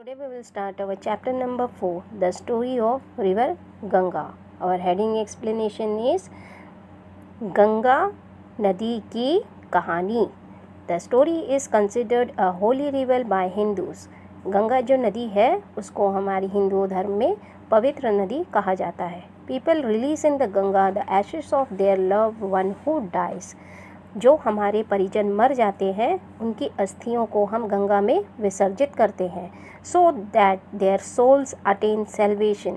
Today we will start our chapter number 4, the story of river Ganga. Our heading explanation is Ganga Nadi ki Kahani. The story is considered a holy river by Hindus. Ganga जो नदी है उसको हमारी हिंदू धर्म में पवित्र नदी कहा जाता है. People release in the Ganga the ashes of their loved one who dies. जो हमारे परिजन मर जाते हैं उनकी अस्थियों को हम गंगा में विसर्जित करते हैं, so that their souls attain salvation,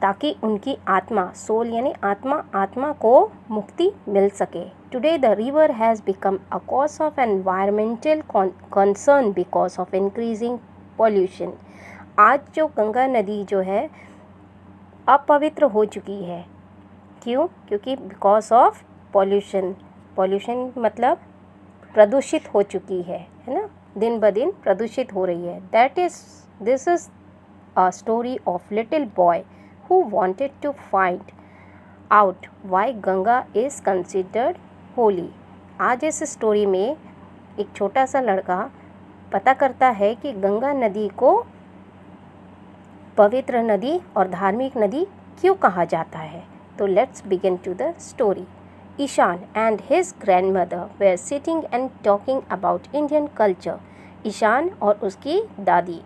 ताकि उनकी आत्मा, सोल यानी आत्मा को मुक्ति मिल सके. Today the river has become a cause of environmental concern because of increasing pollution. आज जो गंगा नदी जो है अपवित्र हो चुकी है. क्यों? क्योंकि बिकॉज ऑफ पॉल्यूशन मतलब प्रदूषित हो चुकी है ना, दिन ब दिन प्रदूषित हो रही है. This is a story of little boy who wanted to find out why Ganga is considered holy. आज इस स्टोरी में एक छोटा सा लड़का पता करता है कि गंगा नदी को पवित्र नदी और धार्मिक नदी क्यों कहा जाता है. तो let's begin to the story. Ishan and his grandmother were sitting and talking about Indian culture. Ishan और उसकी दादी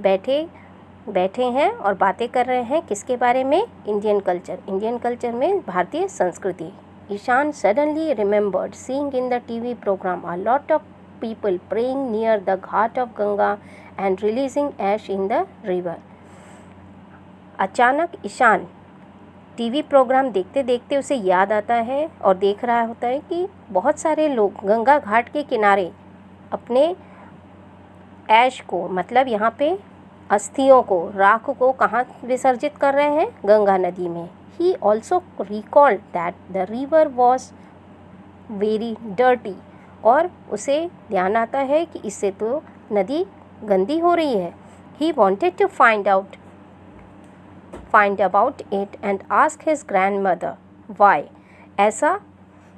बैठे हैं और बातें कर रहे हैं किसके बारे में? इंडियन कल्चर में भारतीय संस्कृति. Ishan suddenly remembered seeing in the TV program a lot of people praying near the ghat of Ganga and releasing ash in the river. अचानक ईशान टीवी प्रोग्राम देखते देखते उसे याद आता है और देख रहा होता है कि बहुत सारे लोग गंगा घाट के किनारे अपने ऐश को, मतलब यहाँ पे अस्थियों को, राख को कहाँ विसर्जित कर रहे हैं? गंगा नदी में. He also recalled that the river was very dirty. और उसे ध्यान आता है कि इससे तो नदी गंदी हो रही है. He wanted to find about it and ask his grandmother why. ऐसा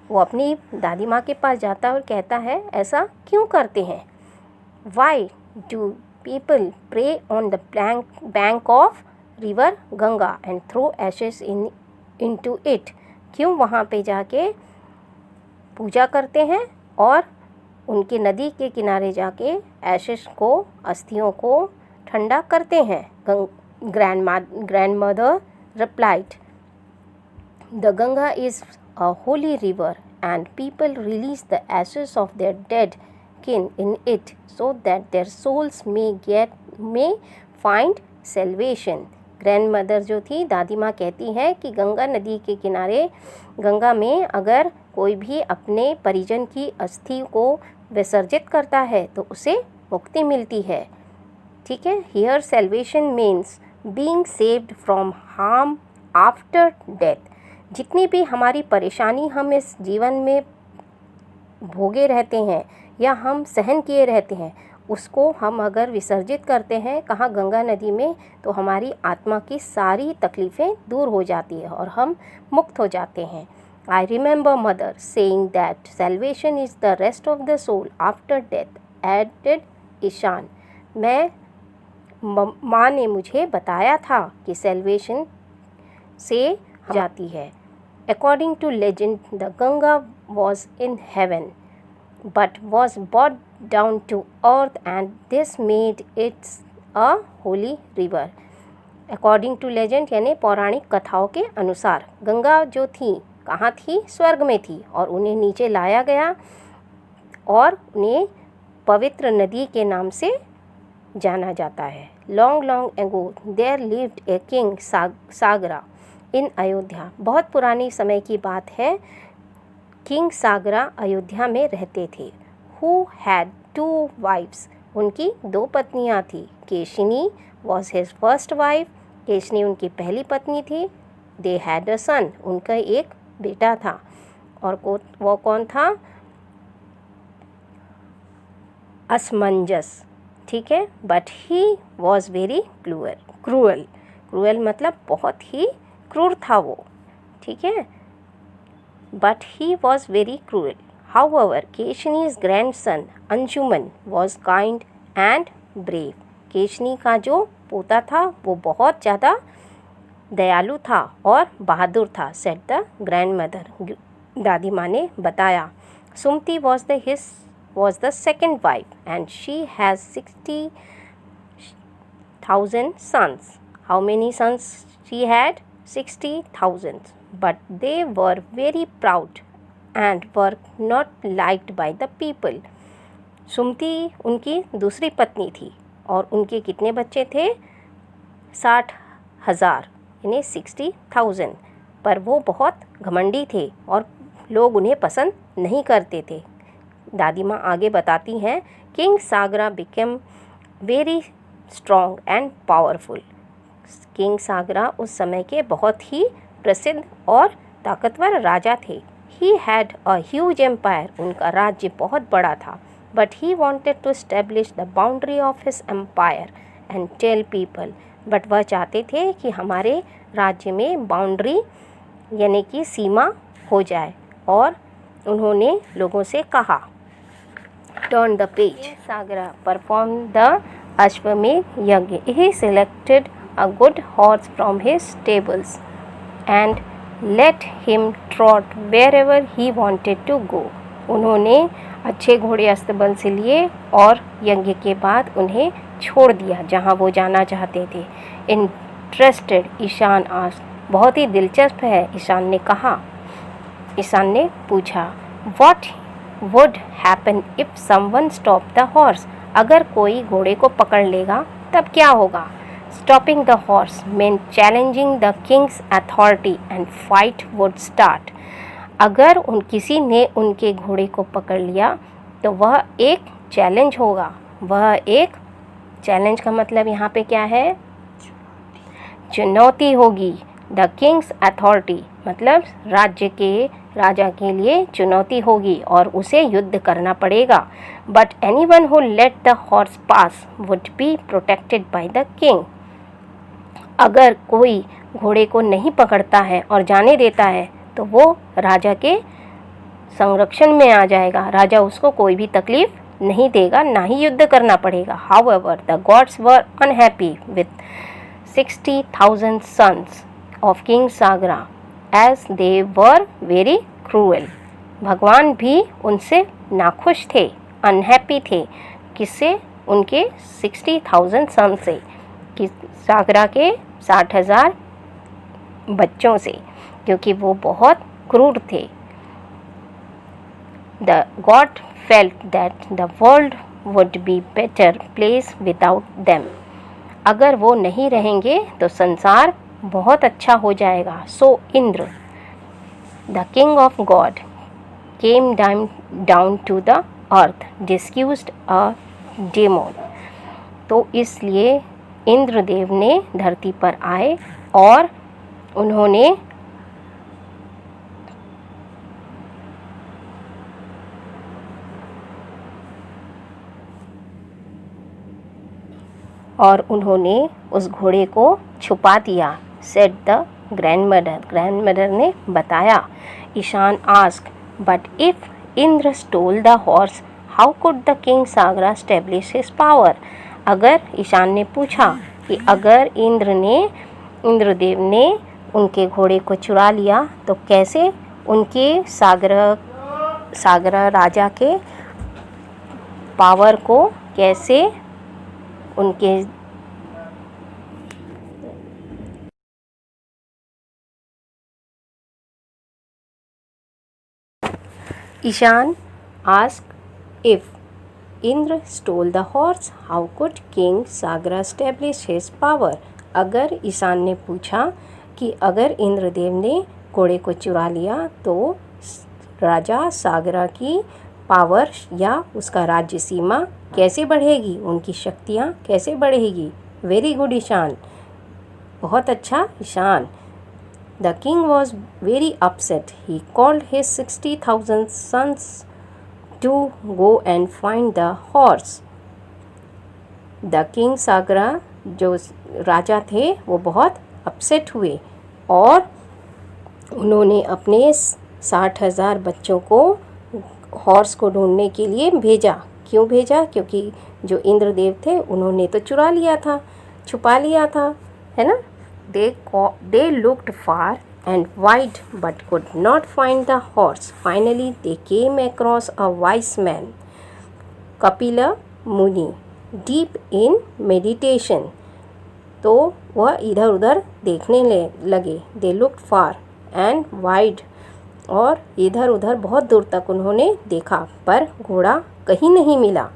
वो अपनी दादी माँ के पास जाता है और कहता है ऐसा क्यों करते हैं? Why do people pray on the bank of river Ganga and throw ashes into it? क्यों वहाँ पे जाके पूजा करते हैं और उनके नदी के किनारे जाके एशेस को, अस्थियों को ठंडा करते हैं? Grandmother replied, the Ganga is a holy river and people release the ashes of their dead kin in it so that their souls may find salvation. Grandmother जो थी, दादी माँ कहती हैं कि गंगा नदी के किनारे, गंगा में अगर कोई भी अपने परिजन की अस्थि को विसर्जित करता है तो उसे मुक्ति मिलती है. ठीक है. Here salvation means being saved from harm after death. जितनी भी हमारी परेशानी हम इस जीवन में भोगे रहते हैं या हम सहन किए रहते हैं, उसको हम अगर विसर्जित करते हैं कहाँ? गंगा नदी में, तो हमारी आत्मा की सारी तकलीफ़ें दूर हो जाती है और हम मुक्त हो जाते हैं. I remember mother saying that salvation is the rest of the soul after death, added Ishan. माँ ने मुझे बताया था कि सेल्वेशन से जाती है. According to legend the Ganga was in heaven but was bought down to earth and this made its a holy river. According to legend यानी पौराणिक कथाओं के अनुसार गंगा जो थी कहाँ थी? स्वर्ग में थी और उन्हें नीचे लाया गया और उन्हें पवित्र नदी के नाम से जाना जाता है. Long ago there lived a king सागरा इन अयोध्या. बहुत पुरानी समय की बात है. किंग सागरा अयोध्या में रहते थे. Who had 2 wives. उनकी 2 पत्नियां थी. Keshini was his first wife. Keshini उनकी पहली पत्नी थी. They had a son. उनका एक बेटा था. और वो कौन था? असमंजस. ठीक है. But he was very cruel मतलब बहुत ही क्रूर था वो. ठीक है. But he was very cruel. However Keshani's grandson Anshuman was kind and brave. Keshani का जो पोता था वो बहुत ज़्यादा दयालु था और बहादुर था, सेड द ग्रैंड मदर। दादी माँ ने बताया। Sumati was the second wife and she has 60,000 sons. How many sons she had? 60,000. But they were very proud and were not liked by the people. सुमति उनकी दूसरी पत्नी थी और उनके कितने बच्चे थे? 60,000 यानी 60,000। पर वो बहुत घमंडी थे और लोग उन्हें पसंद नहीं करते थे। दादी माँ आगे बताती हैं, किंग सागरा became very strong and powerful. King सागरा उस समय के बहुत ही प्रसिद्ध और ताकतवर राजा थे। He had a huge empire, उनका राज्य बहुत बड़ा था। But he wanted to establish the boundary of his empire and tell people, but वह चाहते थे कि हमारे राज्य में बाउंड्री यानी कि सीमा हो जाए, और उन्होंने लोगों से कहा। Turn the page. सागरा परफॉर्म द अश्वमेध यज्ञ। ही selected a good horse from his stables and let him trot wherever he wanted to go. उन्होंने अच्छे घोड़े अस्तबल से लिए और यज्ञ के बाद उन्हें छोड़ दिया जहाँ वो जाना चाहते थे। इंटरेस्टेड ईशान आस्क्ड, बहुत ही दिलचस्प है, ईशान ने कहा। ईशान ने पूछा, What would happen if someone stopped the horse? अगर कोई घोड़े को पकड़ लेगा तब क्या होगा? Stopping the horse meant challenging the king's authority and fight would start. अगर किसी ने उनके घोड़े को पकड़ लिया तो वह एक चैलेंज होगा। वह एक चैलेंज का मतलब यहाँ पे क्या है? चुनौती होगी। द किंग्स अथॉरिटी मतलब राजा के लिए चुनौती होगी और उसे युद्ध करना पड़ेगा। But anyone who let the horse pass would be protected by the king. अगर कोई घोड़े को नहीं पकड़ता है और जाने देता है तो वो राजा के संरक्षण में आ जाएगा। राजा उसको कोई भी तकलीफ नहीं देगा, ना ही युद्ध करना पड़ेगा। However the gods were unhappy with 60,000 sons of King Sagra as they were very cruel. भगवान भी उनसे नाखुश थे, अनहैप्पी थे। किससे? उनके 60,000 सन से, कि सागरा के 60,000 बच्चों से, क्योंकि वो बहुत क्रूर थे। The God felt that the world would be better place without them. अगर वो नहीं रहेंगे तो संसार बहुत अच्छा हो जाएगा। So Indra, the king of God, came down to the earth, discussed a demon. तो इसलिए इंद्रदेव ने धरती पर आए और उन्होंने उस घोड़े को छुपा दिया। सेड द ग्रैंडमदर ने बताया। Ishan ask, but if Indra stole the horse how could the king Sagara establish his power? अगर ईशान ने पूछा कि अगर इंद्रदेव ने उनके घोड़े को चुरा लिया तो कैसे उनके सागरा राजा के पावर को कैसे उनके Ishan ask if Indra stole the horse how could king Sagara establish his power? अगर ईशान ने पूछा कि अगर इंद्रदेव ने घोड़े को चुरा लिया तो राजा सागरा की पावर या उसका राज्य सीमा कैसे बढ़ेगी, उनकी शक्तियाँ कैसे बढ़ेगी? वेरी गुड ईशान, बहुत अच्छा Ishan. The king was very upset. He called his 60,000 sons to go and find the horse. The king Sagara जो राजा थे वो बहुत अपसेट हुए और उन्होंने अपने 60,000 बच्चों को हॉर्स को ढूंढने के लिए भेजा क्यों भेजा? क्योंकि जो इंद्रदेव थे उन्होंने तो चुरा लिया था, छुपा लिया था, है ना। They looked far and wide but could not find the horse. Finally they came across a wise man, Kapila Muni, deep in meditation. तो वह इधर उधर देखने लगे. They looked far and wide, और इधर उधर बहुत दूर तक उन्होंने देखा, पर घोड़ा कहीं नहीं मिला.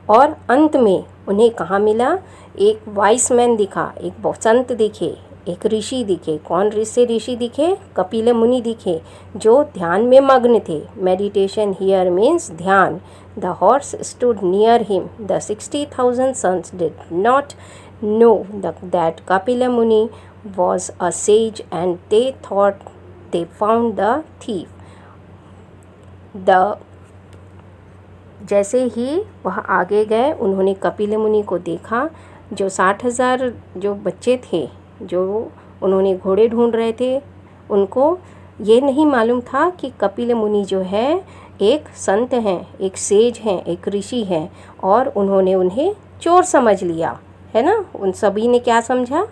और अंत में उन्हें कहाँ मिला? एक वाइस मैन दिखा, एक संत दिखे, एक ऋषि दिखे. कौन से ऋषि दिखे? कपिल मुनि दिखे, जो ध्यान में मग्न थे. मेडिटेशन हियर मीन्स ध्यान. The horse stood near him. The 60,000 sons did not know that Kapila Muni was a sage, and they thought they found the thief. जैसे ही वह आगे गए, उन्होंने कपिल मुनि को देखा. जो 60,000 जो बच्चे थे, जो उन्होंने घोड़े ढूंढ रहे थे, उनको ये नहीं मालूम था कि कपिल मुनि जो है एक संत हैं, एक सेज हैं, एक ऋषि हैं, और उन्होंने उन्हें चोर समझ लिया, है ना. उन सभी ने क्या समझा?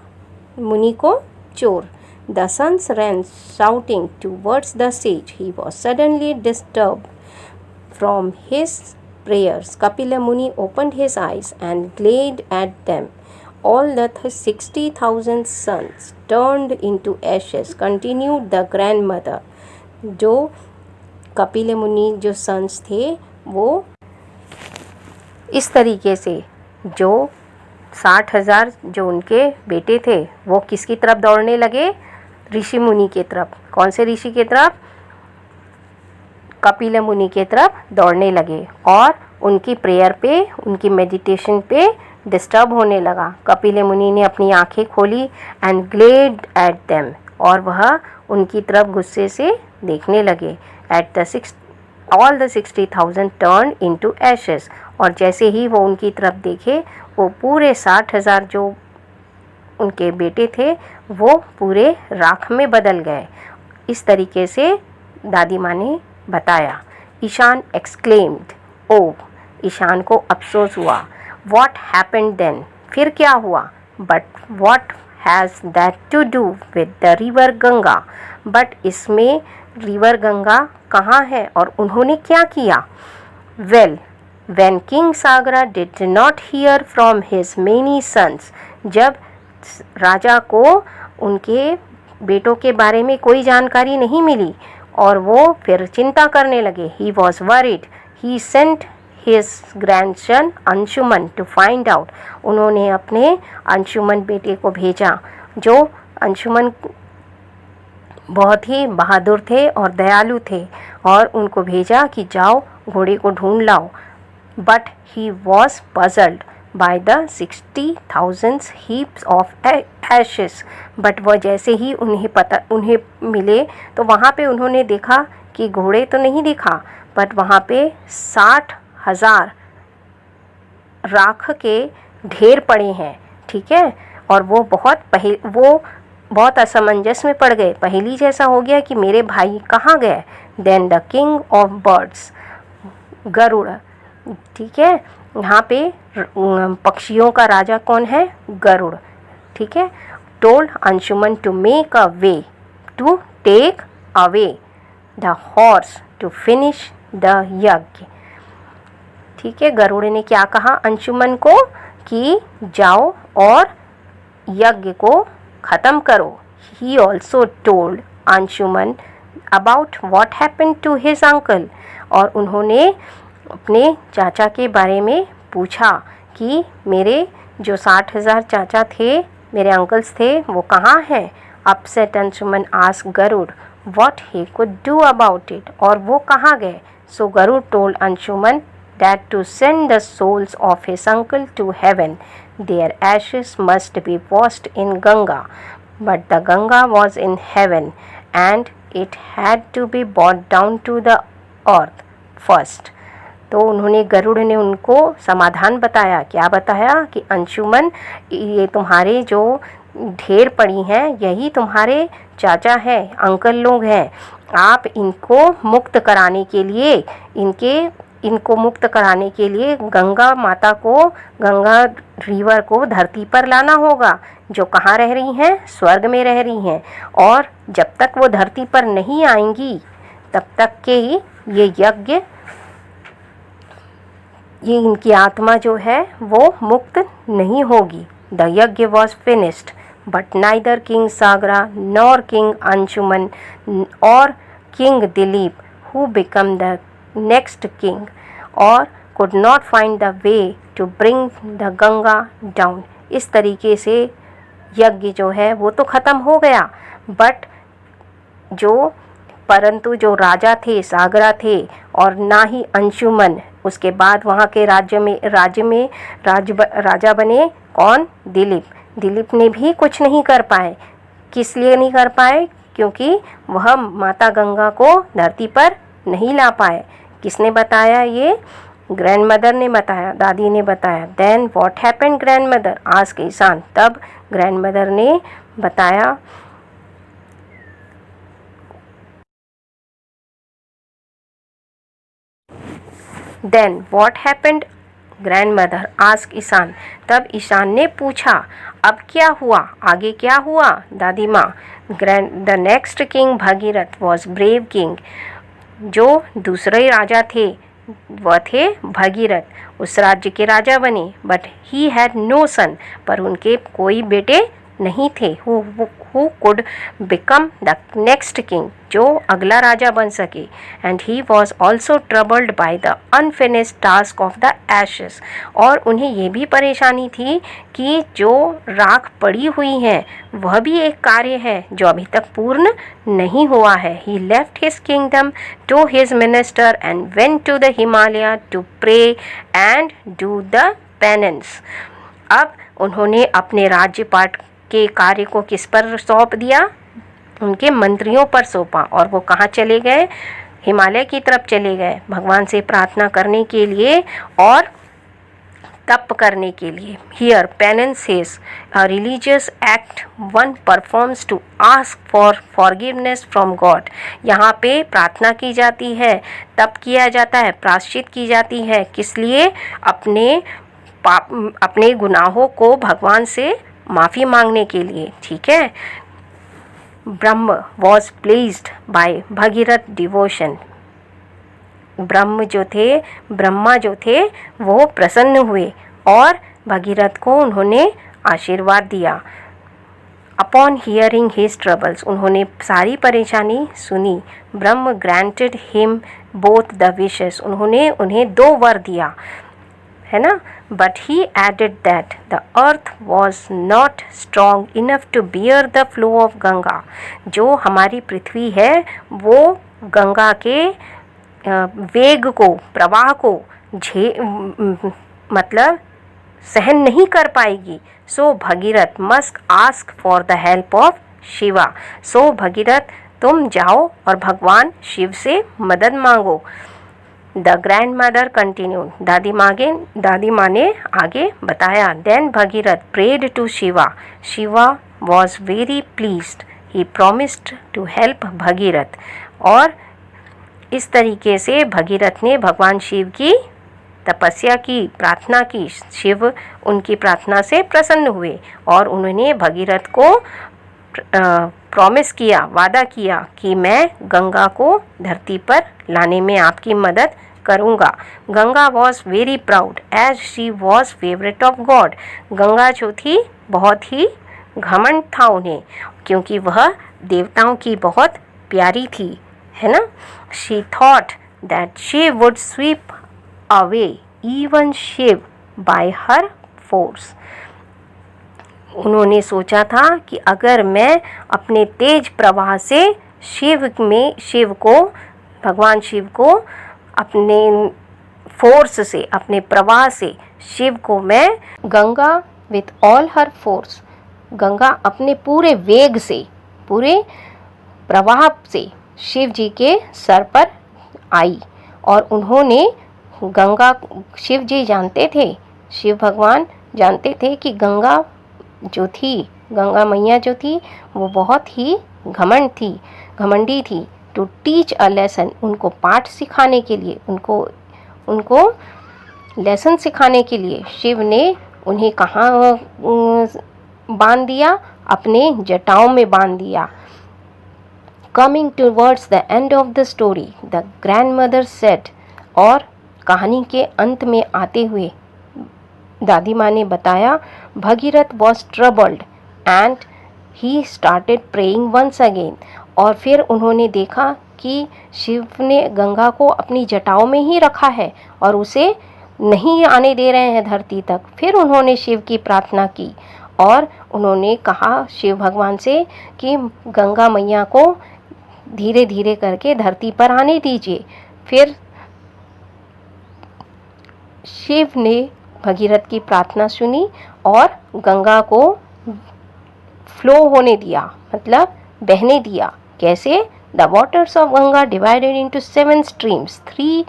मुनि को चोर. The sons ran shouting towards the sage. He was suddenly disturbed from his prayers. Kapila Muni opened his eyes and glared at them. All the 60,000 sons turned into ashes, continued the grandmother. जो कपिल मुनि जो sons थे, वो इस तरीके से जो 60,000 जो उनके बेटे थे, वो किसकी तरफ दौड़ने लगे? ऋषि मुनि के तरफ. कौन से ऋषि के तरफ? कपिल मुनि के तरफ दौड़ने लगे, और उनकी प्रेयर पे, उनकी मेडिटेशन पे डिस्टर्ब होने लगा. कपिल मुनि ने अपनी आंखें खोली एंड ग्लेड एट देम, और वह उनकी तरफ गुस्से से देखने लगे. All the 60,000 turn into ashes. और जैसे ही वो उनकी तरफ देखे, वो पूरे 60,000 जो उनके बेटे थे, वो पूरे राख में बदल गए. इस तरीके से दादी माँ ने बताया. ईशान एक्सक्लेम्ड. ओ, ईशान को अफसोस हुआ. What happened then? फिर क्या हुआ? But what has that to do with the river Ganga? But इसमें रिवर गंगा कहाँ है और उन्होंने क्या किया? Well, when King Sagra did not hear from his many sons, जब राजा को उनके बेटों के बारे में कोई जानकारी नहीं मिली, और वो फिर चिंता करने लगे. He was worried. He sent his grandson Anshuman to find out. उन्होंने अपने अंशुमन बेटे को भेजा. जो अंशुमन बहुत ही बहादुर थे और दयालु थे, और उनको भेजा कि जाओ घोड़े को ढूंढ लाओ. But he was puzzled by the 60,000 heaps of ashes. But वह जैसे ही उन्हें मिले, तो वहाँ पे उन्होंने देखा कि घोड़े तो नहीं दिखा, बट वहाँ पे 60,000 राख के ढेर पड़े हैं. ठीक है. और वो बहुत असमंजस में पड़ गए. पहेली जैसा हो गया कि मेरे भाई कहाँ गए. Then the king of birds, Garuda. ठीक है. यहाँ पे पक्षियों का राजा कौन है? गरुड़. ठीक है. Told Anshuman to make a way, to take away the horse to finish the yajna. ठीक है. गरुड़ ने क्या कहा अंशुमन को? कि जाओ और यज्ञ को ख़त्म करो. He also told Anshuman about what happened to his uncle. और उन्होंने अपने चाचा के बारे में पूछा कि मेरे जो 60,000 चाचा थे, मेरे अंकल्स थे, वो कहाँ हैं. Upset Anshuman asked Garud what he could do about it. और वो कहाँ गए. So Garud told Anshuman that to send the souls of his uncle to heaven, their ashes must be washed in Ganga. But the Ganga was in heaven, and it had to be brought down to the earth first. तो उन्होंने गरुड़ ने उनको समाधान बताया. क्या बताया? कि अंशुमन, ये तुम्हारे जो ढेर पड़ी हैं, यही तुम्हारे चाचा हैं, अंकल लोग हैं. आप इनको मुक्त कराने के लिए इनके इनको मुक्त कराने के लिए गंगा माता को, गंगा रिवर को धरती पर लाना होगा, जो कहाँ रह रही हैं? स्वर्ग में रह रही हैं। और जब तक वो धरती पर नहीं आएंगी तब तक के ही ये यज्ञ, ये इनकी आत्मा जो है वो मुक्त नहीं होगी। द यज्ञ was finished but neither king सागरा नॉर किंग अंशुमन और king Dilip who became the next king or could not find the way to bring the Ganga down। इस तरीके से यज्ञ जो है वो तो ख़त्म हो गया, परंतु जो राजा थे, सागरा थे, और ना ही अंशुमन, उसके बाद वहाँ के राजा बने कौन? दिलीप। दिलीप ने भी कुछ नहीं कर पाए। किस लिए नहीं कर पाए? क्योंकि वह माता गंगा को धरती पर नहीं ला पाए। किसने बताया? ये ग्रैंडमदर ने बताया, दादी ने बताया। Then what happened grandmother? Asked Ishan. तब ग्रैंडमदर ने बताया, then what happened grandmother asked Ishan. तब ईशान ने पूछा, अब क्या हुआ? आगे क्या हुआ? दादी माँ, the next king Bhagirath was brave king. जो दूसरे राजा थे वह थे भगीरथ, उस राज्य के राजा बने। बट ही हैड नो सन, पर उनके कोई बेटे नहीं थे। Who could become the next king, जो अगला राजा बन सके। And he was also troubled by the unfinished task of the ashes. और उन्हें ये भी परेशानी थी कि जो राख पड़ी हुई हैं वह भी एक कार्य है जो अभी तक पूर्ण नहीं हुआ है। He left his kingdom to his minister and went to the Himalaya to pray and do the penance. अब उन्होंने अपने राज्यपाट के कार्य को किस पर सौंप दिया? उनके मंत्रियों पर सौंपा। और वो कहाँ चले गए? हिमालय की तरफ चले गए, भगवान से प्रार्थना करने के लिए और तप करने के लिए। Here penance is a religious act one performs to ask for forgiveness from God. यहाँ पे प्रार्थना की जाती है, तप किया जाता है, प्रायश्चित की जाती है। किस लिए? अपने गुनाहों को भगवान से माफ़ी मांगने के लिए। ठीक है। Brahma was pleased by Bhagirath devotion. Brahma जो थे वो प्रसन्न हुए और भगीरथ को उन्होंने आशीर्वाद दिया। अपॉन हियरिंग हिज ट्रबल्स, उन्होंने सारी परेशानी सुनी। Brahma granted him both the wishes, उन्होंने उन्हें 2 वर दिया, है ना। But he added that the earth was not strong enough to bear the flow of Ganga. जो हमारी पृथ्वी है वो गंगा के वेग को, प्रवाह को मतलब सहन नहीं कर पाएगी। So Bhagirath must ask for the help of Shiva. So Bhagirath तुम जाओ और भगवान शिव से मदद मांगो। द ग्रैंड मदर कंटिन्यूड, दादी माँ ने आगे बताया। Then Bhagirath prayed to Shiva. Shiva was very pleased, he promised to help Bhagirath. और इस तरीके से भगीरथ ने भगवान शिव की तपस्या की, प्रार्थना की। शिव उनकी प्रार्थना से प्रसन्न हुए और उन्होंने भगीरथ को प्रॉमिस किया, वादा किया कि मैं गंगा को धरती पर लाने में आपकी मदद करूँगा। Ganga was very proud as she was favourite of God. Ganga जो थी बहुत ही घमंड था उन्हें, क्योंकि वह देवताओं की बहुत प्यारी थी, है ना। She thought that she would sweep away even Shiva by her force. उन्होंने सोचा था कि अगर मैं अपने तेज प्रवाह से भगवान शिव को अपने फोर्स से, अपने प्रवाह से शिव को मैं, Ganga with all her force, Ganga अपने पूरे वेग से, पूरे प्रवाह से शिव जी के सर पर आई। और उन्होंने शिव जी जानते थे, शिव भगवान जानते थे कि गंगा मैया जो थी वो बहुत ही घमंडी थी। टू टीच अ लेसन, उनको पाठ सिखाने के लिए, उनको उनको लेसन सिखाने के लिए शिव ने उन्हें कहाँ बांध दिया? अपने जटाओं में बांध दिया। Coming towards the end of the story, the grandmother said, और कहानी के अंत में आते हुए दादी माँ ने बताया, Bhagirath was troubled and he started praying once again। और फिर उन्होंने देखा कि शिव ने गंगा को अपनी जटाओं में ही रखा है और उसे नहीं आने दे रहे हैं धरती तक। फिर उन्होंने शिव की प्रार्थना की और उन्होंने कहा शिव भगवान से कि गंगा मैया को धीरे धीरे करके धरती पर आने दीजिए। फिर शिव ने भगीरथ की प्रार्थना सुनी और गंगा को फ्लो होने दिया, मतलब बहने दिया। कैसे? The waters of Ganga divided into 7 streams, 3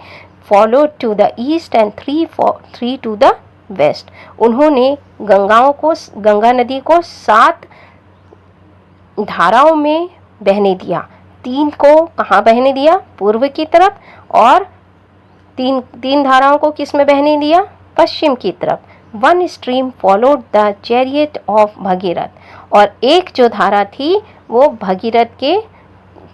followed to the east and 3 to the west। उन्होंने गंगा नदी को 7 धाराओं में बहने दिया। 3 को कहाँ बहने दिया? पूर्व की तरफ। और 3 धाराओं को किस में बहने दिया? पश्चिम की तरफ। 1 stream followed the chariot of Bhagirath. और एक जो धारा थी वो भगीरथ के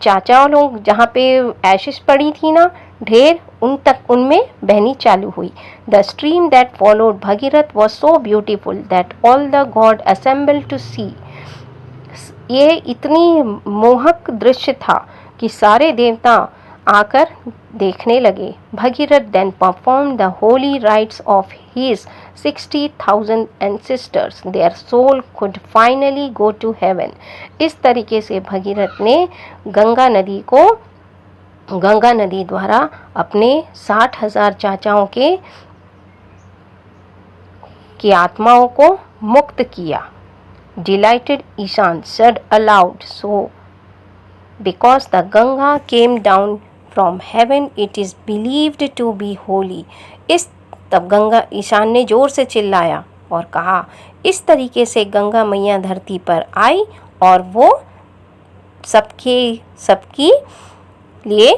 चाचा लोग जहाँ पे एशेस पड़ी थी ना ढेर, उनमें बहनी चालू हुई। The stream that followed Bhagirath was so beautiful that all the god assembled to see. ये इतनी मोहक दृश्य था कि सारे देवता आकर देखने लगे। Bhagirath then perform the holy rites of his 60,000 ancestors, their soul could finally go to heaven. इस तरीके से भगीरथ ने गंगा नदी द्वारा अपने 60,000 चाचाओं की आत्माओं को मुक्त किया। Delighted Ishan said aloud, so because the Ganga came down from heaven, it is believed to be holy। तब गंगा ईशान ने जोर से चिल्लाया और कहा, इस तरीके से गंगा मैया धरती पर आई और वो सबकी लिए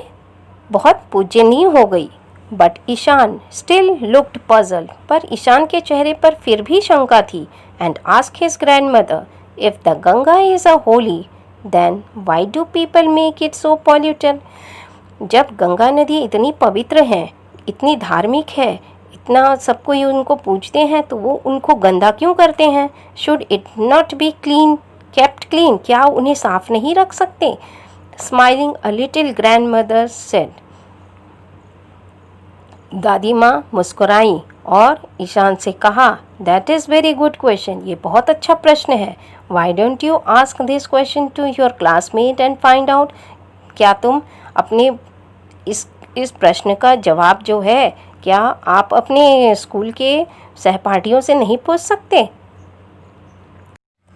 बहुत पूजनीय हो गई। But Ishan still looked puzzled, पर ईशान के चेहरे पर फिर भी शंका थी। And asked his grandmother, if the Ganga is a holy then why do people make it so polluted. जब गंगा नदी इतनी पवित्र है, इतनी धार्मिक है, इतना सबको ये उनको पूजते हैं, तो वो उनको गंदा क्यों करते हैं? Should it not be kept clean, क्या उन्हें साफ नहीं रख सकते? Smiling a little grandmother said, दादी माँ मुस्कुराई और ईशान से कहा, that is very good question, ये बहुत अच्छा प्रश्न है। Why don't you ask this question to your classmate and find out, क्या तुम अपने इस प्रश्न का जवाब जो है क्या आप अपने स्कूल के सहपाठियों से नहीं पूछ सकते?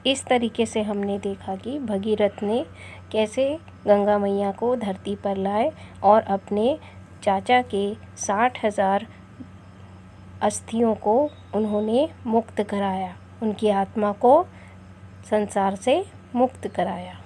इस तरीके से हमने देखा कि भगीरथ ने कैसे गंगा मैया को धरती पर लाए और अपने चाचा के 60,000 अस्थियों को उन्होंने मुक्त कराया, उनकी आत्मा को संसार से मुक्त कराया।